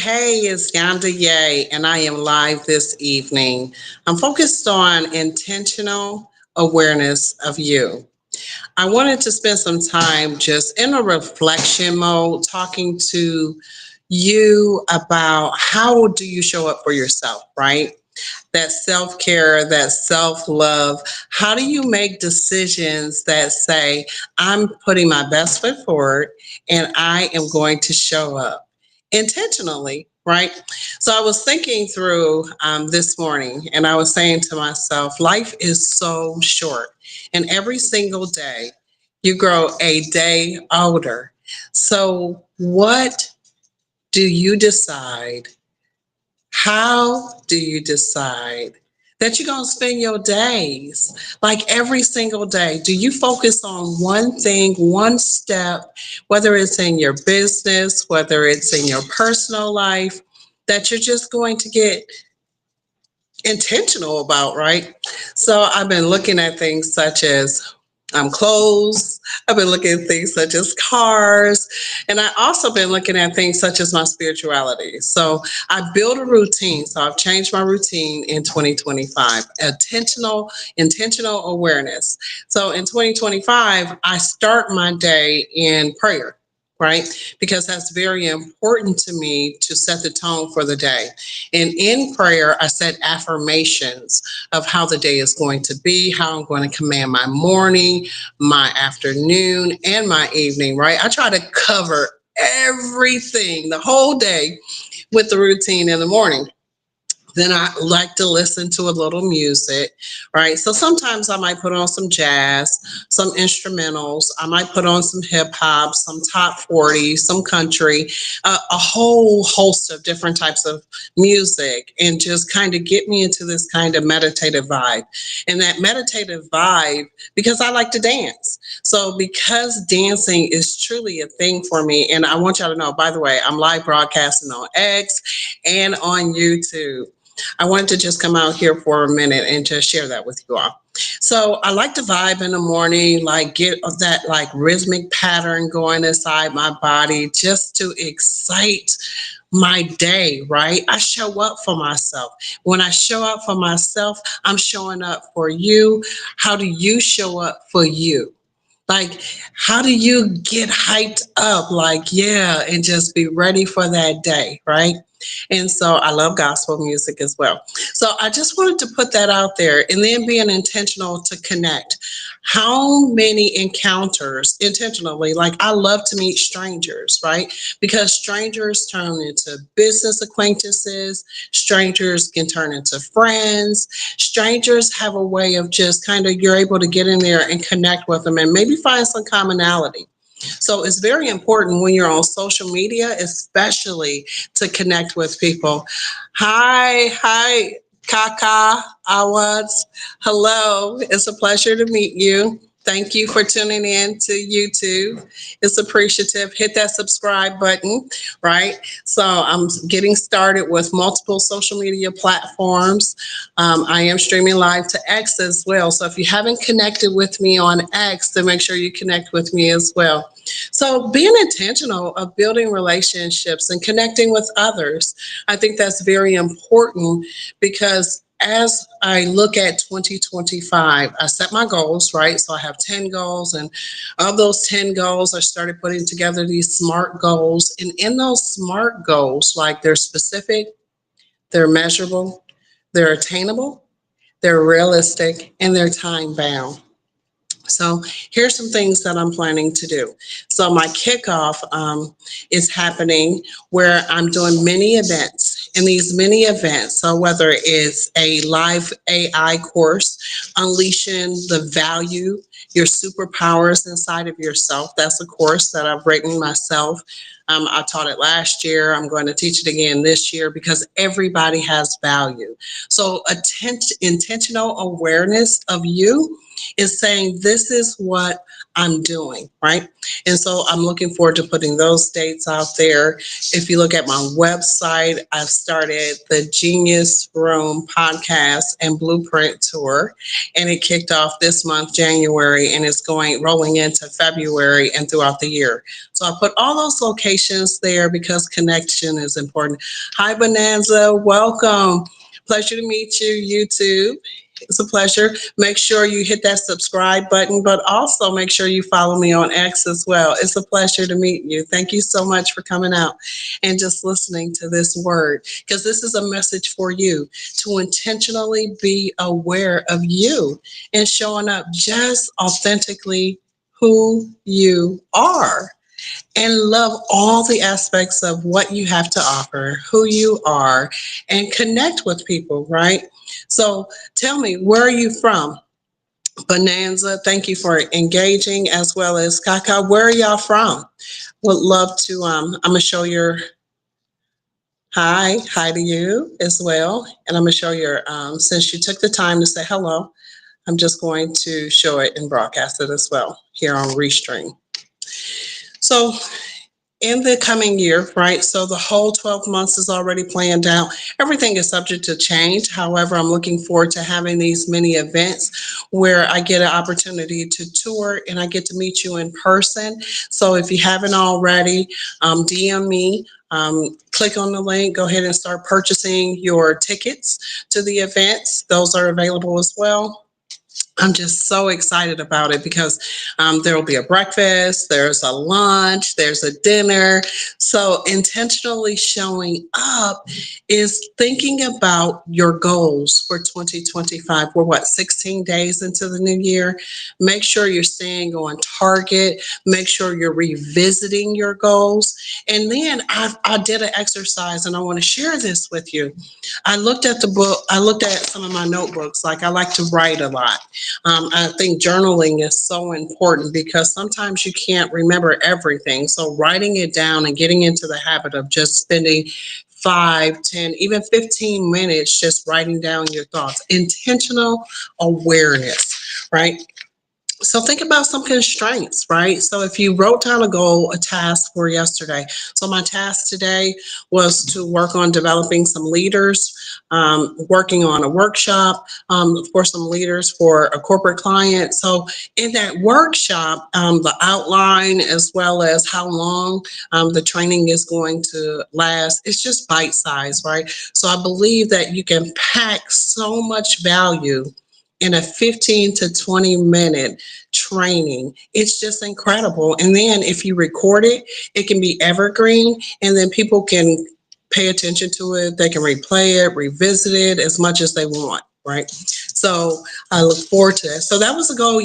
Hey, it's Yanda Ye, and I am live this evening. I'm focused on intentional awareness of you. I wanted to spend some time just in a reflection mode, talking to you about how do you show up for yourself, right? That self care, that self love. How do you make decisions that say, I'm putting my best foot forward and I am going to show up intentionally, right? So I was thinking through this morning and I was saying to myself, life is so short, and every single day you grow a day older. So, what do you decide how do you decide that you're going to spend your days? Like every single day, do you focus on one thing, one step, whether it's in your business, whether it's in your personal life, that you're just going to get intentional about, right? So I've been looking at things such as clothes. I've been looking at things such as cars, and I also been looking at things such as my spirituality. So I built a routine. So I've changed my routine in 2025. Intentional awareness. So in 2025, I start my day in prayer, right? Because that's very important to me to set the tone for the day. And in prayer, I set affirmations of how the day is going to be, how I'm going to command my morning, my afternoon, and my evening, right? I try to cover everything, the whole day, with the routine in the morning. Then I like to listen to a little music, right? So sometimes I might put on some jazz, some instrumentals. I might put on some hip hop, some top 40, some country, a whole host of different types of music, and just kind of get me into this kind of meditative vibe. And that meditative vibe, because I like to dance. So because dancing is truly a thing for me, and I want y'all to know, by the way, I'm live broadcasting on X and on YouTube. I wanted to just come out here for a minute and just share that with you all. So I like to vibe in the morning, like get that like rhythmic pattern going inside my body just to excite my day, right? I show up for myself. When I show up for myself, I'm showing up for you. How do you show up for you? Like, how do you get hyped up? Like, yeah, and just be ready for that day, right? And so I love gospel music as well. So I just wanted to put that out there and then being intentional to connect. How many encounters intentionally, like I love to meet strangers, right? Because strangers turn into business acquaintances, strangers can turn into friends, strangers have a way of just kind of you're able to get in there and connect with them and maybe find some commonality. So it's very important when you're on social media, especially to connect with people. Hi, Kaka Awards. Hello, it's a pleasure to meet you. Thank you for tuning in to YouTube. It's appreciative. Hit that subscribe button, right? So I'm getting started with multiple social media platforms. I am streaming live to X as well. So if you haven't connected with me on X, then make sure you connect with me as well. So being intentional of building relationships and connecting with others, I think that's very important because as I look at 2025, I set my goals, right? So I have 10 goals, and of those 10 goals, I started putting together these SMART goals. And in those SMART goals, like they're specific, they're measurable, they're attainable, they're realistic, and they're time bound. So here's some things that I'm planning to do. So my kickoff is happening where I'm doing mini events. In these mini events, so whether it's a live AI course, unleashing the value, your superpowers inside of yourself. That's a course that I've written myself. I taught it last year. I'm going to teach it again this year because everybody has value. So intentional awareness of you It's saying this is what I'm doing, right? And so I'm looking forward to putting those dates out there. If you look at my website, I've started the Genius Room podcast and blueprint tour, and it kicked off this month, January, and it's going rolling into February and throughout the year. So I put all those locations there because connection is important. Hi, Bonanza. Welcome. Pleasure to meet you, YouTube. It's a pleasure. Make sure you hit that subscribe button, but also make sure you follow me on X as well. It's a pleasure to meet you. Thank you so much for coming out and just listening to this word, because this is a message for you to intentionally be aware of you and showing up just authentically who you are and love all the aspects of what you have to offer, who you are, and connect with people, right? So tell me, where are you from? Bonanza, thank you for engaging, as well as Kaka. Where are y'all from? Would love to, I'm going to show your hi to you as well. And I'm going to show your, since you took the time to say hello, I'm just going to show it and broadcast it as well here on Restream. So in the coming year, right? So the whole 12 months is already planned out. Everything is subject to change. However, I'm looking forward to having these mini events where I get an opportunity to tour and I get to meet you in person. So if you haven't already, DM me. Click on the link, go ahead and start purchasing your tickets to the events. Those are available as well. I'm just so excited about it because there will be a breakfast, there's a lunch, there's a dinner. So intentionally showing up is thinking about your goals for 2025. We're 16 days into the new year. Make sure you're staying on target. Make sure you're revisiting your goals. And then I did an exercise and I want to share this with you. I looked at the book, I looked at some of my notebooks. Like, I like to write a lot. I think journaling is so important because sometimes you can't remember everything. So writing it down and getting into the habit of just spending 5, 10, even 15 minutes just writing down your thoughts, intentional awareness, right? So think about some constraints, right? So if you wrote down a goal, a task for yesterday. So my task today was to work on developing some leaders, working on a workshop, for some leaders for a corporate client. So in that workshop, the outline as well as how long the training is going to last, it's just bite size, right? So I believe that you can pack so much value in a 15 to 20-minute training. It's just incredible. And then if you record it, it can be evergreen, and then people can pay attention to it. They can replay it, revisit it as much as they want, right? So I look forward to that. So that was the goal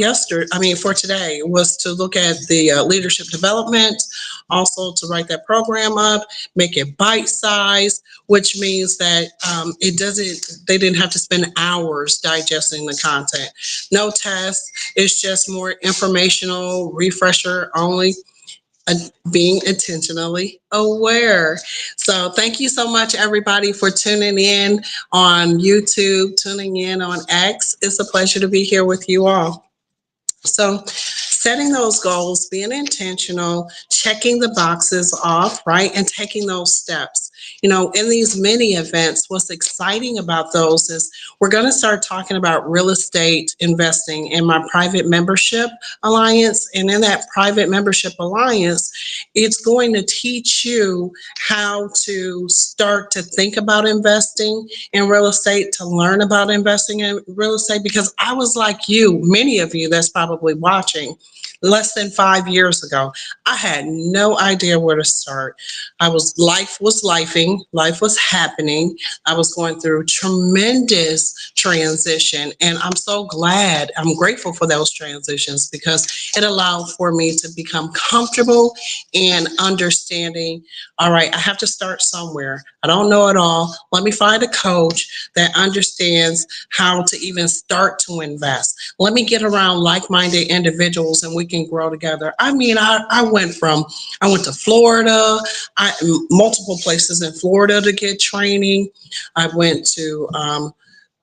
for today, was to look at the leadership development, also to write that program up, make it bite-sized, which means that they didn't have to spend hours digesting the content. No test, it's just more informational, refresher only. Being intentionally aware. So thank you so much, everybody, for tuning in on YouTube, tuning in on X. It's a pleasure to be here with you all. So setting those goals, being intentional, checking the boxes off, right? And taking those steps. In these mini events, what's exciting about those is we're going to start talking about real estate investing in my private membership alliance. And in that private membership alliance, it's going to teach you how to start to think about investing in real estate, to learn about investing in real estate, because I was like you, many of you that's probably watching, less than 5 years ago. I had no idea where to start. Life was lifing, life was happening. I was going through tremendous transition, and I'm grateful for those transitions because it allowed for me to become comfortable and understanding, all right, I have to start somewhere. I don't know it all. Let me find a coach that understands how to even start to invest. Let me get around like-minded individuals and we can grow together. I mean, I went to Florida, multiple places in Florida to get training. I went to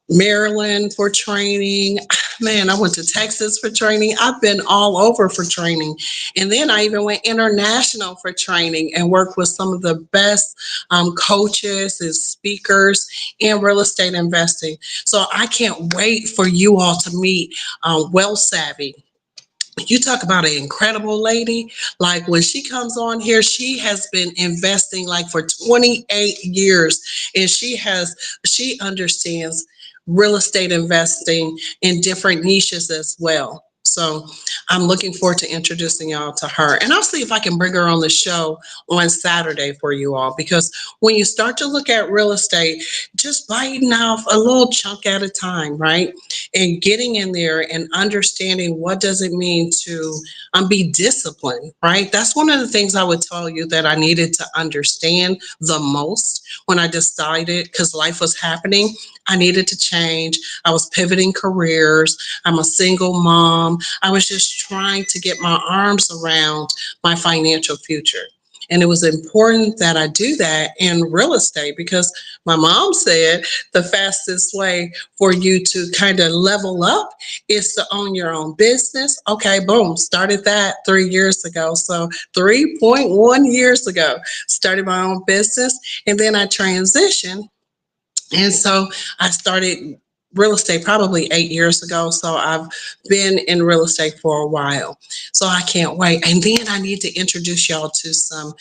Maryland for training. Man, I went to Texas for training. I've been all over for training. And then I even went international for training and worked with some of the best coaches and speakers in real estate investing. So I can't wait for you all to meet Well Savvy. You talk about an incredible lady. Like when she comes on here, she has been investing like for 28 years, and she understands real estate investing in different niches as well. So I'm looking forward to introducing y'all to her. And I'll see if I can bring her on the show on Saturday for you all. Because when you start to look at real estate, just biting off a little chunk at a time, right? And getting in there and understanding what does it mean to be disciplined, right? That's one of the things I would tell you that I needed to understand the most when I decided, because life was happening, I needed to change. I was pivoting careers. I'm a single mom. I was just trying to get my arms around my financial future. And it was important that I do that in real estate because my mom said the fastest way for you to kind of level up is to own your own business. Okay, boom, started that 3 years ago. So 3.1 years ago, started my own business. And then I transitioned, and so I started real estate probably 8 years ago. So I've been in real estate for a while. So I can't wait. And then I need to introduce y'all to some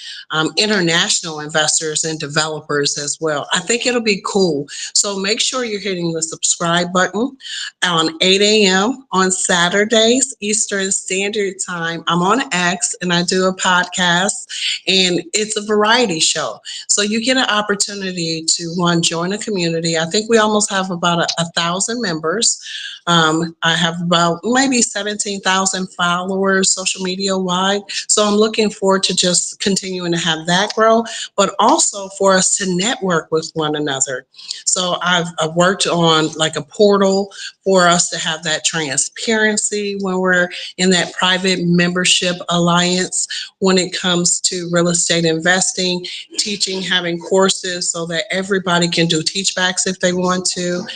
international investors and developers as well. I think it'll be cool. So make sure you're hitting the subscribe button on 8 a.m. on Saturdays, Eastern Standard Time. I'm on X and I do a podcast, and it's a variety show. So you get an opportunity to one, join a community. I think we almost have about a thousand members. I have about maybe 17,000 followers social media wide. So I'm looking forward to just continuing to have that grow, but also for us to network with one another. So I've worked on like a portal for us to have that transparency when we're in that private membership alliance when it comes to real estate investing, teaching, having courses so that everybody can do teachbacks if they want to.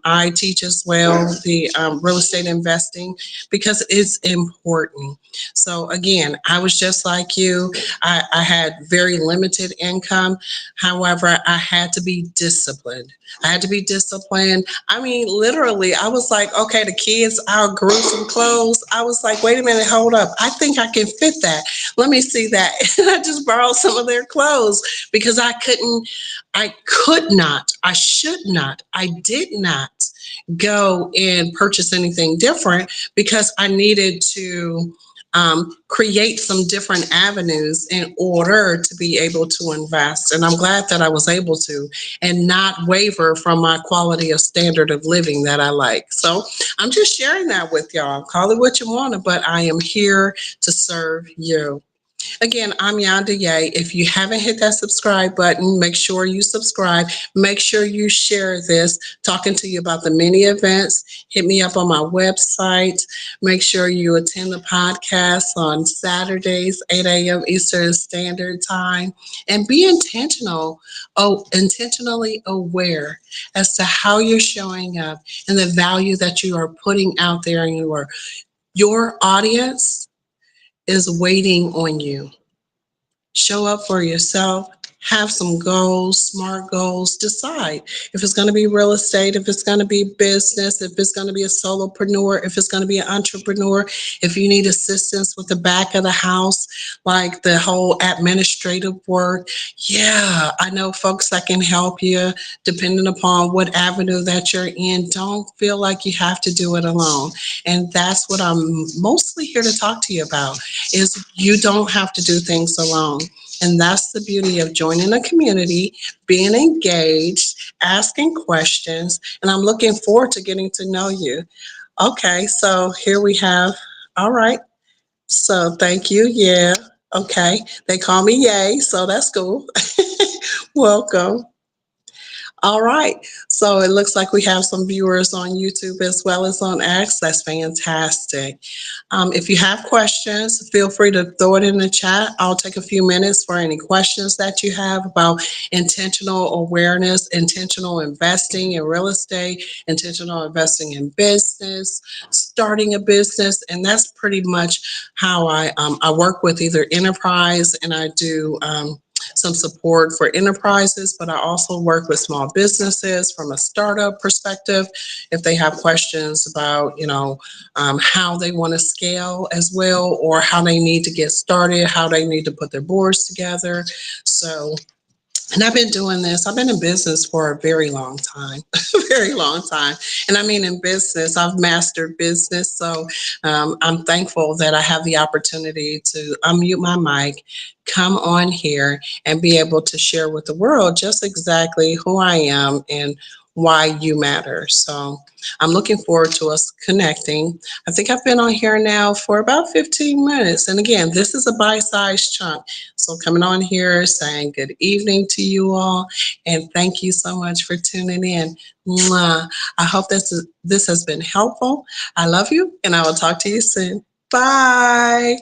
I teach as well the real estate investing because it's important. So again, I was just like you. I had very limited income. However, I had to be disciplined. I had to be disciplined. I mean, literally, I was like, okay, the kids outgrew some clothes. I was like, wait a minute, hold up. I think I can fit that. Let me see that. And I just borrowed some of their clothes because I could not, I should not, I did not go and purchase anything different because I needed to create some different avenues in order to be able to invest. And I'm glad that I was able to and not waver from my quality of standard of living that I like. So I'm just sharing that with y'all. Call it what you want, but I am here to serve you. Again, I'm Yonda Ye. If you haven't hit that subscribe button, make sure you subscribe. Make sure you share this. Talking to you about the mini events. Hit me up on my website. Make sure you attend the podcast on Saturdays, 8 a.m. Eastern Standard Time. And be intentionally aware as to how you're showing up and the value that you are putting out there in your audience is waiting on you. Show up for yourself, have some goals, smart goals, decide if it's going to be real estate, if it's going to be business, if it's going to be a solopreneur, if it's going to be an entrepreneur, if you need assistance with the back of the house, like the whole administrative work. Yeah, I know folks that can help you depending upon what avenue that you're in. Don't feel like you have to do it alone. And that's what I'm mostly here to talk to you about is you don't have to do things alone. And that's the beauty of joining a community, being engaged, asking questions, and I'm looking forward to getting to know you. Okay, so here we have, all right. So thank you. Yeah. Okay. They call me Yay, so that's cool. Welcome. All right. So it looks like we have some viewers on YouTube as well as on X. That's fantastic. If you have questions, feel free to throw it in the chat. I'll take a few minutes for any questions that you have about intentional awareness, intentional investing in real estate, intentional investing in business, starting a business. And that's pretty much how I work with either enterprise and I do. Some support for enterprises, but I also work with small businesses from a startup perspective. If they have questions about, how they want to scale as well, or how they need to get started, how they need to put their boards together. So, and I've been doing this, I've been in business for a very long time, very long time. And I mean, in business, I've mastered business. So I'm thankful that I have the opportunity to unmute my mic, come on here, and be able to share with the world just exactly who I am and why you matter. So I'm looking forward to us connecting. I think I've been on here now for about 15 minutes. And again, this is a bite-sized chunk. So coming on here saying good evening to you all, and thank you so much for tuning in. Mwah. I hope this has been helpful. I love you, and I will talk to you soon. Bye.